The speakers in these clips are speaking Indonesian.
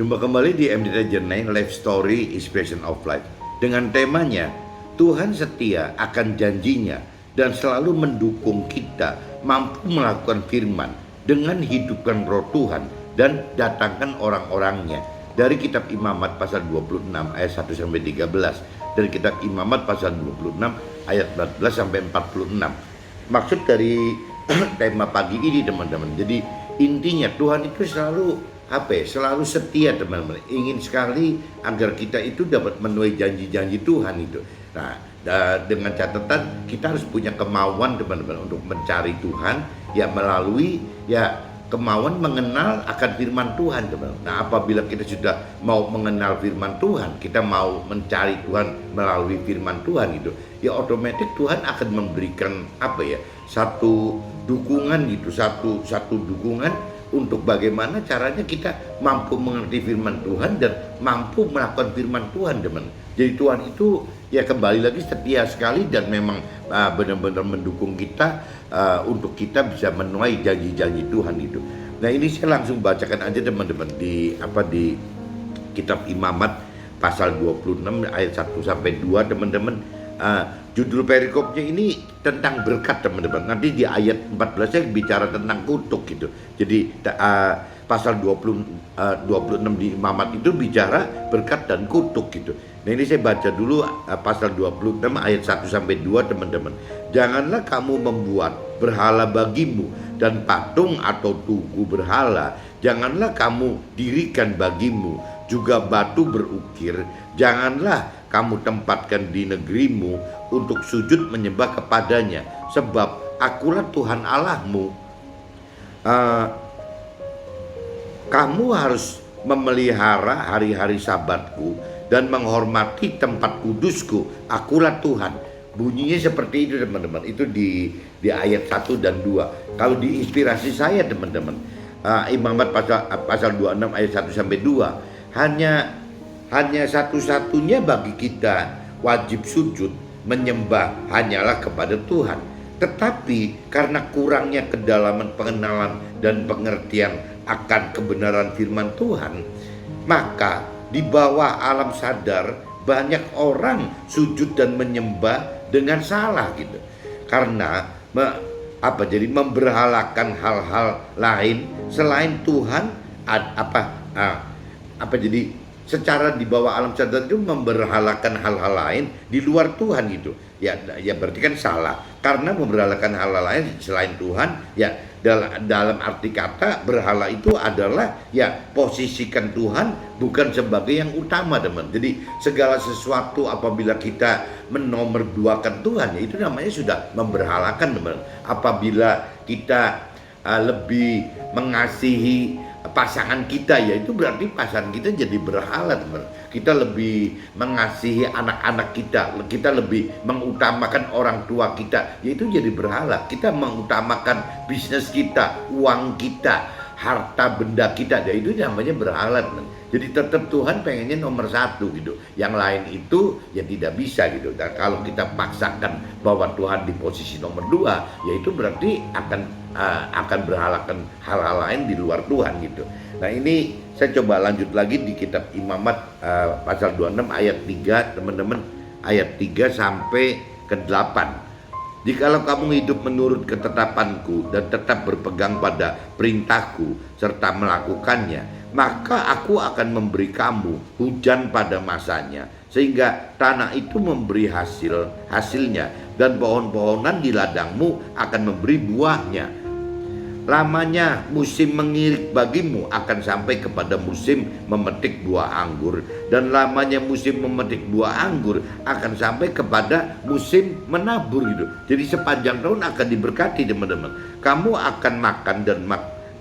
Jumpa kembali di MDT Journey Life Story Inspiration of Life dengan temanya Tuhan setia akan janjinya dan selalu mendukung kita mampu melakukan firman dengan hidupkan roh Tuhan dan datangkan orang-orangnya dari kitab Imamat pasal 26 ayat 1 sampai 13 dan kitab Imamat pasal 26 ayat 14 sampai 46. Maksud dari tema pagi ini teman-teman, jadi intinya Tuhan itu selalu setia teman-teman. Ingin sekali agar kita itu dapat menuai janji-janji Tuhan itu. Nah, dengan catatan kita harus punya kemauan teman-teman untuk mencari Tuhan ya melalui kemauan mengenal akan firman Tuhan teman-teman. Nah, apabila kita sudah mau mengenal firman Tuhan, kita mau mencari Tuhan melalui firman Tuhan itu, ya otomatis Tuhan akan memberikan satu dukungan gitu, satu dukungan untuk bagaimana caranya kita mampu mengerti firman Tuhan dan mampu melakukan firman Tuhan teman. Jadi Tuhan itu ya kembali lagi setia sekali dan memang benar-benar mendukung kita untuk kita bisa menuai janji-janji Tuhan itu. Nah, ini saya langsung bacakan aja teman-teman di kitab Imamat pasal 26 ayat 1 sampai 2 teman-teman. Judul perikopnya ini tentang berkat teman-teman. Nanti di ayat 14 saya bicara tentang kutuk gitu. Jadi pasal 26 di Imamat itu bicara berkat dan kutuk gitu. Nah, ini saya baca dulu pasal 26 ayat 1 sampai 2 teman-teman. Janganlah kamu membuat berhala bagimu dan patung atau tugu berhala. Janganlah kamu dirikan bagimu juga batu berukir. Janganlah kamu tempatkan di negerimu untuk sujud menyembah kepadanya, sebab akulah Tuhan Allahmu. Kamu harus memelihara hari-hari sabatku dan menghormati tempat kudusku. Akulah Tuhan. Bunyinya seperti itu teman-teman. Itu di ayat 1 dan 2. Kalau di inspirasi saya teman-teman, Imamat pasal 26 ayat 1 sampai 2, hanya satu-satunya bagi kita wajib sujud menyembah hanyalah kepada Tuhan. Tetapi karena kurangnya kedalaman pengenalan dan pengertian akan kebenaran firman Tuhan, maka di bawah alam sadar banyak orang sujud dan menyembah dengan salah gitu. Karena jadi memberhalakan hal-hal lain selain Tuhan. Jadi secara di bawah alam sadar itu memberhalakan hal-hal lain di luar Tuhan gitu. Ya berarti kan salah. Karena memberhalakan hal-hal lain selain Tuhan, ya dalam arti kata berhala itu adalah posisikan Tuhan bukan sebagai yang utama teman. Jadi segala sesuatu apabila kita menomorduakan Tuhan, ya itu namanya sudah memberhalakan teman. Apabila kita lebih mengasihi pasangan kita, ya itu berarti pasangan kita jadi berhala teman. Kita lebih mengasihi anak-anak kita lebih mengutamakan orang tua kita, yaitu jadi berhala. Kita mengutamakan bisnis kita, uang kita, harta benda kita, ya itu namanya berhala teman. Jadi tetap Tuhan pengennya nomor satu gitu. Yang lain itu ya tidak bisa gitu. Dan kalau kita paksakan bahwa Tuhan di posisi nomor 2, ya itu berarti akan berhalakan hal-hal lain di luar Tuhan gitu. Nah, ini saya coba lanjut lagi di kitab Imamat pasal 26 ayat 3 teman-teman, ayat 3 sampai ke 8. Jikalau kamu hidup menurut ketetapanku dan tetap berpegang pada perintahku serta melakukannya, maka aku akan memberi kamu hujan pada masanya, sehingga tanah itu memberi hasilnya dan pohon-pohonan di ladangmu akan memberi buahnya. Lamanya musim mengirik bagimu akan sampai kepada musim memetik buah anggur, dan lamanya musim memetik buah anggur akan sampai kepada musim menabur gitu. Jadi sepanjang tahun akan diberkati teman-teman. Kamu akan makan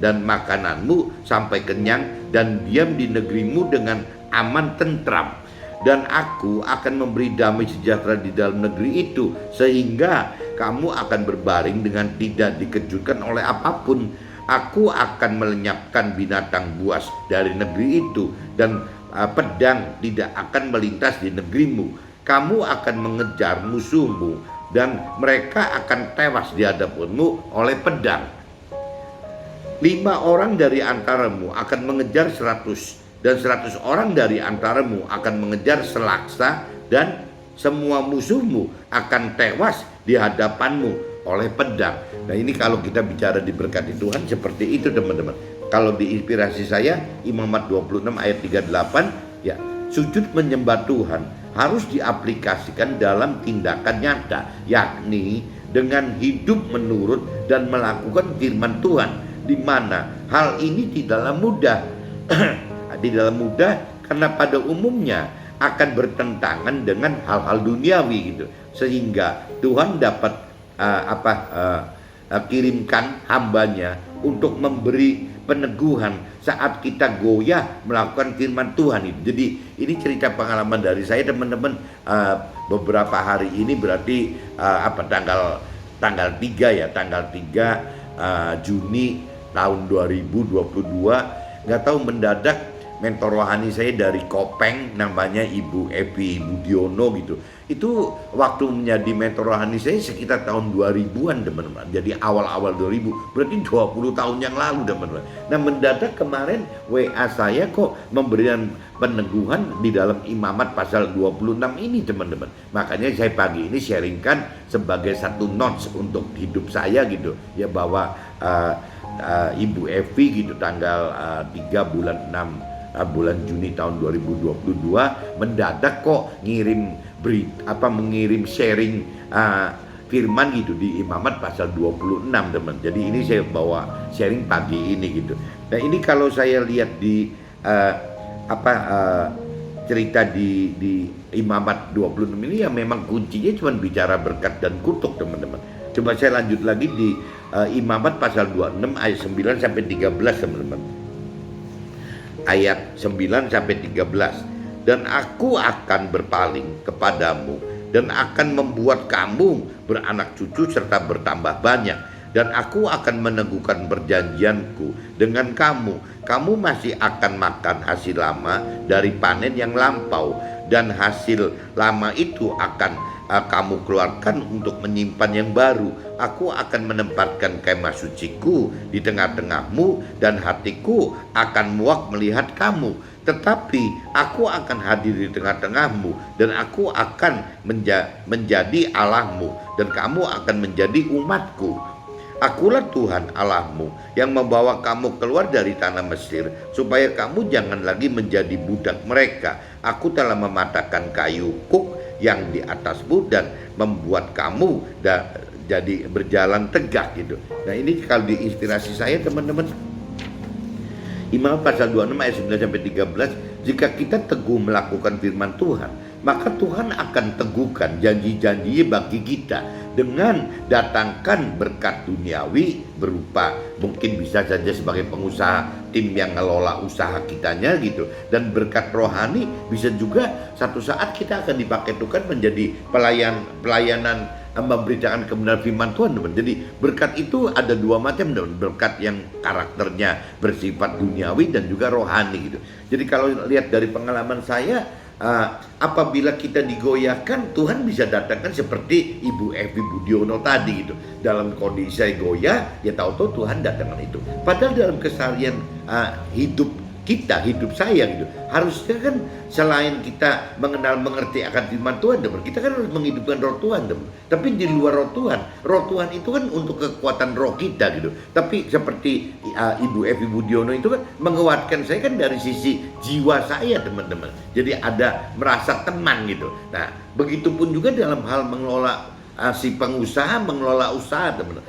dan makananmu sampai kenyang dan diam di negerimu dengan aman tentram. Dan aku akan memberi damai sejahtera di dalam negeri itu, sehingga kamu akan berbaring dengan tidak dikejutkan oleh apapun. Aku akan melenyapkan binatang buas dari negeri itu, dan pedang tidak akan melintas di negerimu. Kamu akan mengejar musuhmu, dan mereka akan tewas di hadapanmu oleh pedang. 5 orang dari antaramu akan mengejar 100 dan 100 orang dari antaramu akan mengejar selaksa, dan semua musuhmu akan tewas di hadapanmu oleh pedang. Nah ini kalau kita bicara diberkati Tuhan seperti itu teman-teman. Kalau diinspirasi saya, Imamat 26 ayat 38, ya sujud menyembah Tuhan harus diaplikasikan dalam tindakan nyata, yakni dengan hidup menurut dan melakukan firman Tuhan, di mana hal ini tidaklah mudah. Tidaklah mudah karena pada umumnya akan bertentangan dengan hal-hal duniawi gitu, sehingga Tuhan dapat kirimkan hambanya untuk memberi peneguhan saat kita goyah melakukan firman Tuhan itu. Jadi ini cerita pengalaman dari saya teman-teman. Beberapa hari ini berarti tanggal 3 Juni tahun 2022, nggak tahu mendadak mentor rohani saya dari Kopeng, namanya Ibu Evi Budiono gitu. Itu waktu menjadi mentor rohani saya sekitar tahun 2000-an teman-teman. Jadi awal-awal 2000, berarti 20 tahun yang lalu teman-teman. Nah mendadak kemarin WA saya kok memberikan peneguhan di dalam Imamat pasal 26 ini teman-teman. Makanya saya pagi ini sharingkan sebagai satu notes untuk hidup saya gitu. Ya bahwa Ibu Evi gitu tanggal 3 bulan 6 bulan Juni tahun 2022 mendadak kok mengirim sharing firman gitu di Imamat pasal 26 teman. Jadi ini saya bawa sharing pagi ini gitu. Nah ini kalau saya lihat di cerita di Imamat 26 ini ya memang kuncinya cuma bicara berkat dan kutuk teman-teman. Coba saya lanjut lagi di Imamat pasal 26 ayat 9 sampai 13 teman-teman. Ayat 9 sampai 13. Dan aku akan berpaling kepadamu dan akan membuat kamu beranak cucu serta bertambah banyak, dan aku akan meneguhkan perjanjianku dengan kamu. Kamu masih akan makan hasil lama dari panen yang lampau, dan hasil lama itu akan kamu keluarkan untuk menyimpan yang baru. Aku akan menempatkan kemah suciku di tengah-tengahmu, dan hatiku akan muak melihat kamu. Tetapi aku akan hadir di tengah-tengahmu, dan aku akan menjadi Allahmu, dan kamu akan menjadi umatku. Akulah Tuhan Allahmu yang membawa kamu keluar dari tanah Mesir, supaya kamu jangan lagi menjadi budak mereka. Aku telah mematahkan kayu kuk yang di atasmu dan membuat kamu jadi berjalan tegak gitu. Nah ini kalau diinspirasi saya teman-teman, Imamat pasal 26 ayat 9 sampai 13, jika kita teguh melakukan firman Tuhan, maka Tuhan akan teguhkan janji-janji bagi kita dengan datangkan berkat duniawi berupa mungkin bisa saja sebagai pengusaha, tim yang ngelola usaha kitanya gitu, dan berkat rohani bisa juga satu saat kita akan dipakai Tuhan menjadi pelayanan memberitakan kebenaran firman Tuhan teman. Jadi berkat itu ada dua macam teman, berkat yang karakternya bersifat duniawi dan juga rohani gitu. Jadi kalau lihat dari pengalaman saya, apabila kita digoyahkan, Tuhan bisa datangkan seperti Ibu Evi Budiono tadi gitu. Dalam kondisi saya goyah, ya tahu-tahu Tuhan datangkan itu. Padahal dalam keseharian hidup saya gitu, harusnya kan selain kita mengerti akan firman Tuhan teman, kita kan harus menghidupkan roh Tuhan teman. Tapi di luar roh Tuhan itu kan untuk kekuatan roh kita gitu. Tapi seperti Ibu Evi Budiono itu kan menguatkan saya kan dari sisi jiwa saya teman-teman. Jadi ada merasa tenang gitu. Nah begitupun juga dalam hal mengelola si pengusaha mengelola usaha teman-teman.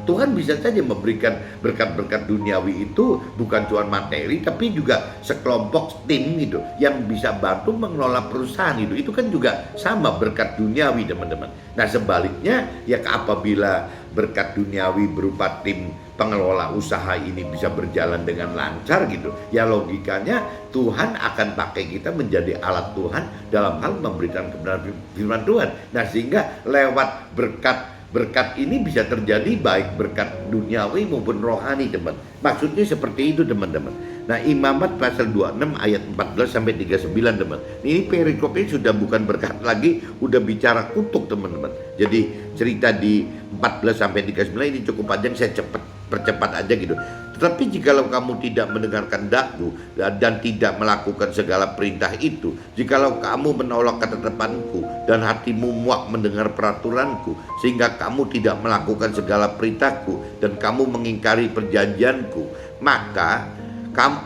Tuhan bisa saja memberikan berkat-berkat duniawi itu bukan cuma materi, tapi juga sekelompok tim gitu yang bisa bantu mengelola perusahaan gitu. Itu kan juga sama berkat duniawi teman-teman. Nah sebaliknya ya apabila berkat duniawi berupa tim pengelola usaha ini bisa berjalan dengan lancar gitu, ya logikanya Tuhan akan pakai kita menjadi alat Tuhan dalam hal memberikan kebenaran firman Tuhan. Nah sehingga lewat berkat ini bisa terjadi baik berkat duniawi maupun rohani teman. Maksudnya seperti itu teman-teman. Nah Imamat pasal 26 ayat 14 sampai 39 teman. Ini perikopnya sudah bukan berkat lagi, udah bicara kutuk teman-teman. Jadi cerita di 14 sampai 39 ini cukup panjang, saya percepat aja gitu. Tetapi jikalau kamu tidak mendengarkan dakku dan tidak melakukan segala perintah itu, jikalau kamu menolak ketetapanku dan hatimu muak mendengar peraturanku, sehingga kamu tidak melakukan segala perintahku dan kamu mengingkari perjanjianku, maka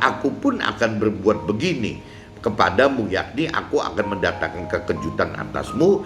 aku pun akan berbuat begini kepadamu, yakni aku akan mendatangkan kekejutan atasmu,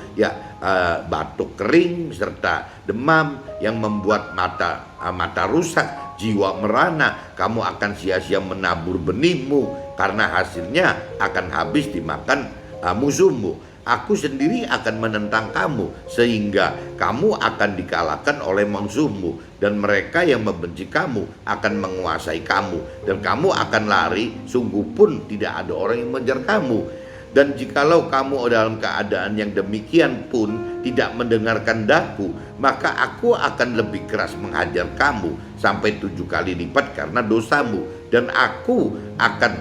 batuk kering serta demam yang membuat mata rusak, jiwa merana. Kamu akan sia-sia menabur benihmu, karena hasilnya akan habis dimakan musuhmu. Aku sendiri akan menentang kamu, sehingga kamu akan dikalahkan oleh musuhmu, dan mereka yang membenci kamu akan menguasai kamu, dan kamu akan lari, sungguh pun tidak ada orang yang mengejar kamu. Dan jikalau kamu dalam keadaan yang demikian pun tidak mendengarkan dakku, maka aku akan lebih keras menghajar kamu sampai 7 kali lipat karena dosamu, dan aku akan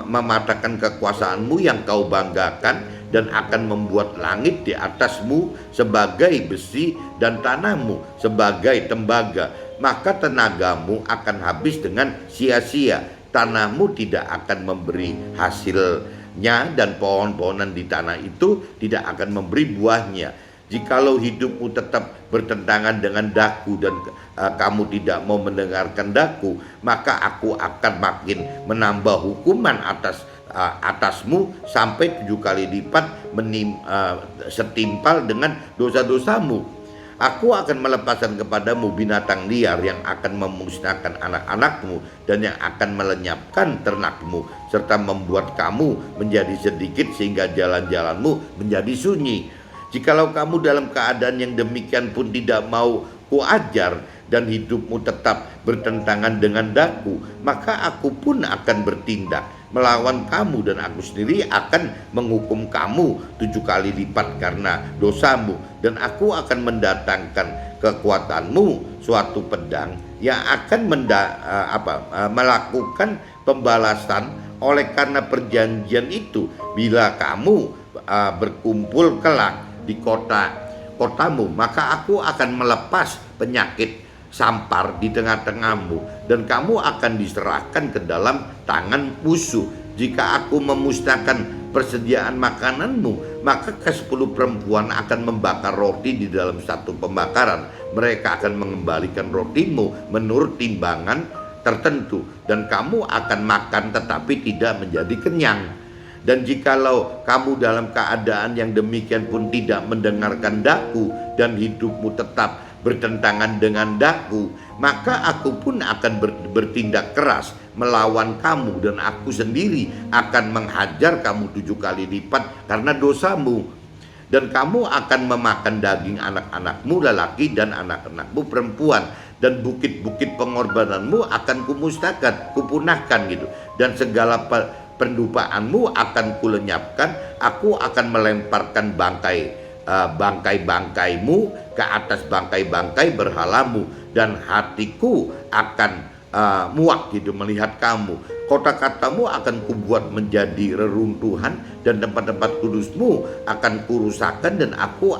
mematahkan kekuasaanmu yang kau banggakan, dan akan membuat langit di atasmu sebagai besi dan tanahmu sebagai tembaga. Maka tenagamu akan habis dengan sia-sia, tanahmu tidak akan memberi hasilnya, dan pohon-pohonan di tanah itu tidak akan memberi buahnya. Jikalau hidupmu tetap bertentangan dengan dakku dan kamu tidak mau mendengarkan dakku, maka aku akan makin menambah hukuman atasmu sampai 7 kali lipat setimpal dengan dosa-dosamu. Aku akan melepaskan kepadamu binatang liar yang akan memusnahkan anak-anakmu dan yang akan melenyapkan ternakmu, serta membuat kamu menjadi sedikit sehingga jalan-jalanmu menjadi sunyi. Jikalau kamu dalam keadaan yang demikian pun tidak mau kuajar dan hidupmu tetap bertentangan dengan dakku, maka aku pun akan bertindak melawan kamu, dan aku sendiri akan menghukum kamu 7 kali lipat karena dosamu, dan aku akan mendatangkan kekuatanmu suatu pedang yang akan melakukan pembalasan oleh karena perjanjian itu bila kamu berkumpul kelak di kotamu, maka aku akan melepas penyakit sampar di tengah-tengahmu, dan kamu akan diserahkan ke dalam tangan musuh. Jika aku memusnahkan persediaan makananmu, maka ke-10 perempuan akan membakar roti di dalam satu pembakaran. Mereka akan mengembalikan rotimu menurut timbangan tertentu, dan kamu akan makan tetapi tidak menjadi kenyang. Dan jikalau kamu dalam keadaan yang demikian pun tidak mendengarkan dakku dan hidupmu tetap bertentangan dengan dakku, maka aku pun akan bertindak keras melawan kamu, dan aku sendiri akan menghajar kamu 7 kali lipat karena dosamu. Dan kamu akan memakan daging anak-anakmu lelaki dan anak-anakmu perempuan, dan bukit-bukit pengorbananmu akan kupunahkan gitu, dan segala pendupaanmu akan kulenyapkan. Aku akan melemparkan bangkai-bangkaimu ke atas bangkai-bangkai berhalamu, dan hatiku akan muak gitu melihat kamu. Kota-katamu akan kubuat menjadi reruntuhan, dan tempat-tempat kudusmu akan kurusakan, dan aku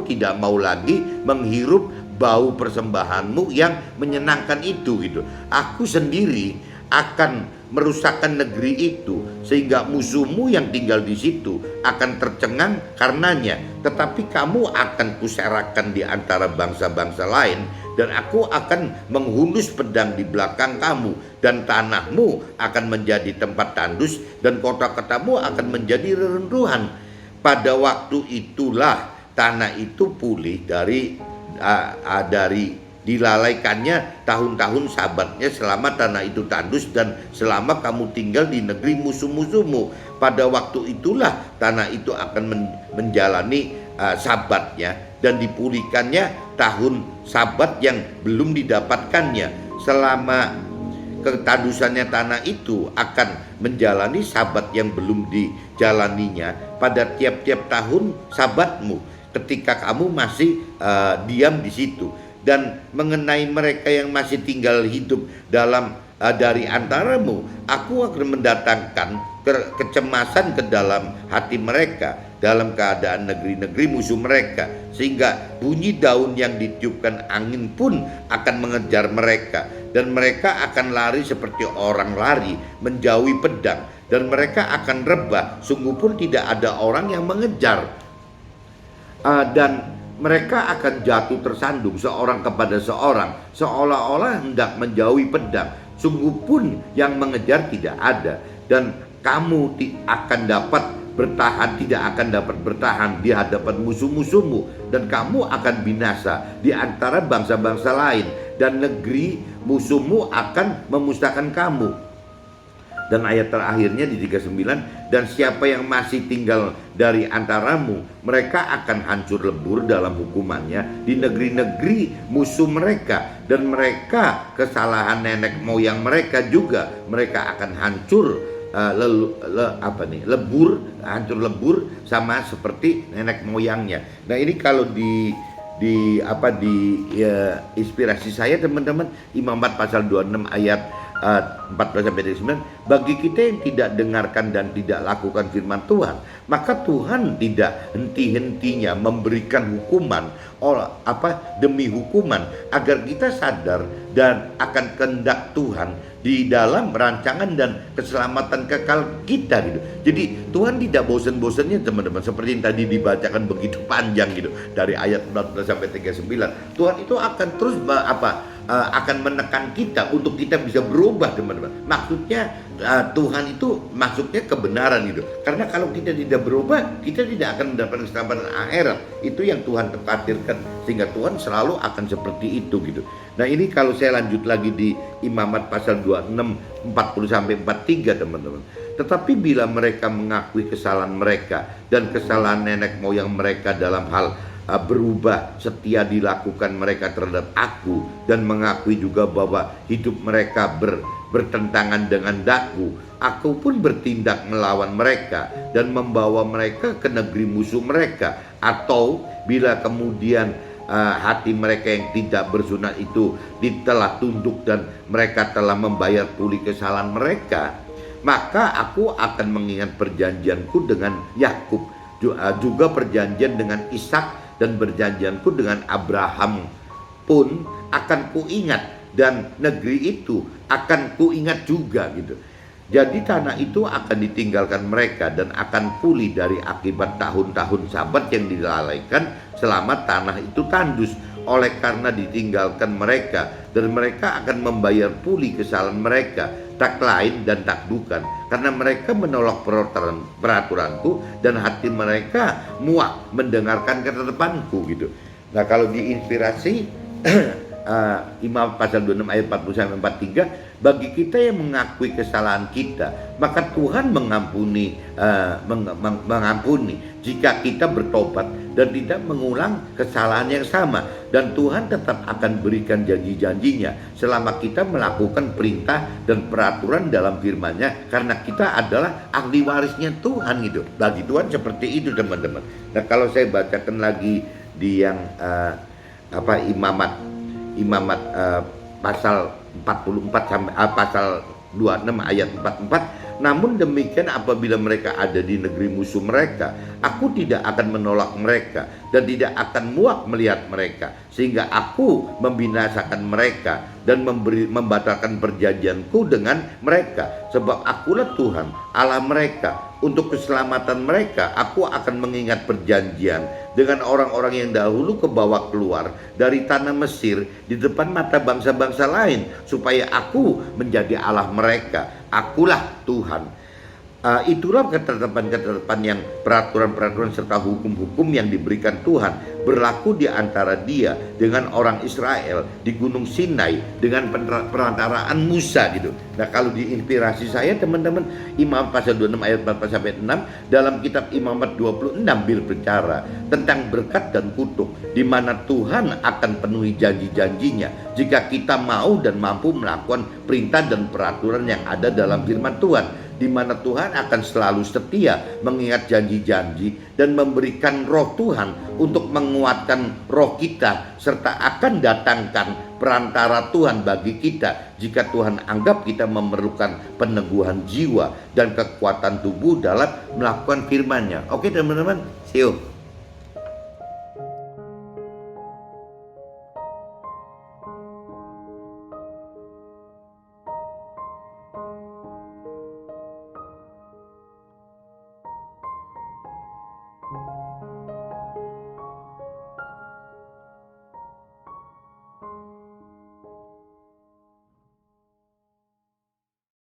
tidak mau lagi menghirup bau persembahanmu yang menyenangkan itu gitu. Aku sendiri akan merusakkan negeri itu, sehingga musuhmu yang tinggal di situ akan tercengang karenanya. Tetapi kamu akan kuserakan di antara bangsa-bangsa lain, dan aku akan menghunus pedang di belakang kamu, dan tanahmu akan menjadi tempat tandus, dan kota-kotamu akan menjadi reruntuhan. Pada waktu itulah tanah itu pulih dari dilalaikannya tahun-tahun sabatnya, selama tanah itu tandus dan selama kamu tinggal di negeri musuh-musuhmu. Pada waktu itulah tanah itu akan menjalani sabatnya, dan dipulihkannya tahun sabat yang belum didapatkannya. Selama ketandusannya tanah itu akan menjalani sabat yang belum dijalaninya pada tiap-tiap tahun sabatmu, ketika kamu masih diam di situ. Dan mengenai mereka yang masih tinggal hidup dari antaramu, aku akan mendatangkan kecemasan ke dalam hati mereka dalam keadaan negeri-negeri musuh mereka, sehingga bunyi daun yang ditiupkan angin pun akan mengejar mereka, dan mereka akan lari seperti orang lari menjauhi pedang, dan mereka akan rebah, sungguh pun tidak ada orang yang mengejar. Dan mereka akan jatuh tersandung seorang kepada seorang, seolah-olah hendak menjauhi pedang, sungguh pun yang mengejar tidak ada. Dan kamu akan dapat bertahan, tidak akan dapat bertahan di hadapan musuh-musuhmu, dan kamu akan binasa di antara bangsa-bangsa lain, dan negeri musuhmu akan memusnahkan kamu. Dan ayat terakhirnya di 39, dan siapa yang masih tinggal dari antaramu, mereka akan hancur lebur dalam hukumannya di negeri-negeri musuh mereka, dan mereka kesalahan nenek moyang mereka juga, mereka akan hancur hancur lebur sama seperti nenek moyangnya. Nah, ini kalau inspirasi saya teman-teman, Imamat pasal 26 ayat 14-9, bagi kita yang tidak dengarkan dan tidak lakukan firman Tuhan, maka Tuhan tidak henti-hentinya memberikan hukuman demi hukuman, agar kita sadar dan akan kehendak Tuhan di dalam rancangan dan keselamatan kekal kita gitu. Jadi Tuhan tidak bosan-bosannya teman-teman, seperti yang tadi dibacakan begitu panjang gitu dari ayat 14-39. Tuhan itu akan terus akan menekan kita untuk kita bisa berubah teman-teman. Maksudnya Tuhan itu maksudnya kebenaran gitu. Karena kalau kita tidak berubah, kita tidak akan mendapatkan keselamatan akhirat. Itu yang Tuhan khawatirkan, sehingga Tuhan selalu akan seperti itu gitu. Nah, ini kalau saya lanjut lagi di Imamat pasal 26 40-43 teman-teman. Tetapi bila mereka mengakui kesalahan mereka dan kesalahan nenek moyang mereka dalam hal berubah setia dilakukan mereka terhadap aku, dan mengakui juga bahwa hidup mereka bertentangan dengan daku, aku pun bertindak melawan mereka dan membawa mereka ke negeri musuh mereka. Atau bila kemudian hati mereka yang tidak bersunat itu telah tunduk dan mereka telah membayar pulih kesalahan mereka, maka aku akan mengingat perjanjianku dengan Yakub, juga perjanjian dengan Ishak, dan perjanjianku dengan Abraham pun akan kuingat, dan negeri itu akan kuingat juga gitu. Jadi tanah itu akan ditinggalkan mereka dan akan pulih dari akibat tahun-tahun sabat yang dilalaikan selama tanah itu tandus oleh karena ditinggalkan mereka, dan mereka akan membayar pulih kesalahan mereka, tak lain dan tak bukan, karena mereka menolak peraturanku dan hati mereka muak mendengarkan ketetapanku gitu. Nah, kalau diinspirasi Imamat pasal 26 ayat 40-43, bagi kita yang mengakui kesalahan kita, maka Tuhan mengampuni jika kita bertobat dan tidak mengulang kesalahan yang sama, dan Tuhan tetap akan berikan janji-janjinya selama kita melakukan perintah dan peraturan dalam firman-Nya, karena kita adalah ahli warisnya Tuhan gitu. Bagi Tuhan seperti itu teman-teman. Nah, kalau saya bacakan lagi di yang Imamat pasal 44 sampai pasal 26 ayat 44, namun demikian apabila mereka ada di negeri musuh mereka, aku tidak akan menolak mereka dan tidak akan muak melihat mereka, sehingga aku membinasakan mereka dan membatalkan perjanjianku dengan mereka, sebab akulah Tuhan Allah mereka. Untuk keselamatan mereka aku akan mengingat perjanjian dengan orang-orang yang dahulu kebawa keluar dari tanah Mesir di depan mata bangsa-bangsa lain, supaya aku menjadi Allah mereka. Akulah Tuhan. Itulah ketetapan-ketetapan yang peraturan-peraturan serta hukum-hukum yang diberikan Tuhan berlaku di antara dia dengan orang Israel di Gunung Sinai dengan perantaraan Musa gitu. Nah, kalau diinspirasi saya teman-teman, Imamat pasal 26 ayat 4-6 dalam kitab Imamat 26 berbicara tentang berkat dan kutuk, di mana Tuhan akan penuhi janji-janjinya jika kita mau dan mampu melakukan perintah dan peraturan yang ada dalam firman Tuhan, di mana Tuhan akan selalu setia mengingat janji-janji dan memberikan roh Tuhan untuk menguatkan roh kita, serta akan datangkan perantara Tuhan bagi kita jika Tuhan anggap kita memerlukan peneguhan jiwa dan kekuatan tubuh dalam melakukan firman-Nya. Oke teman-teman, see you.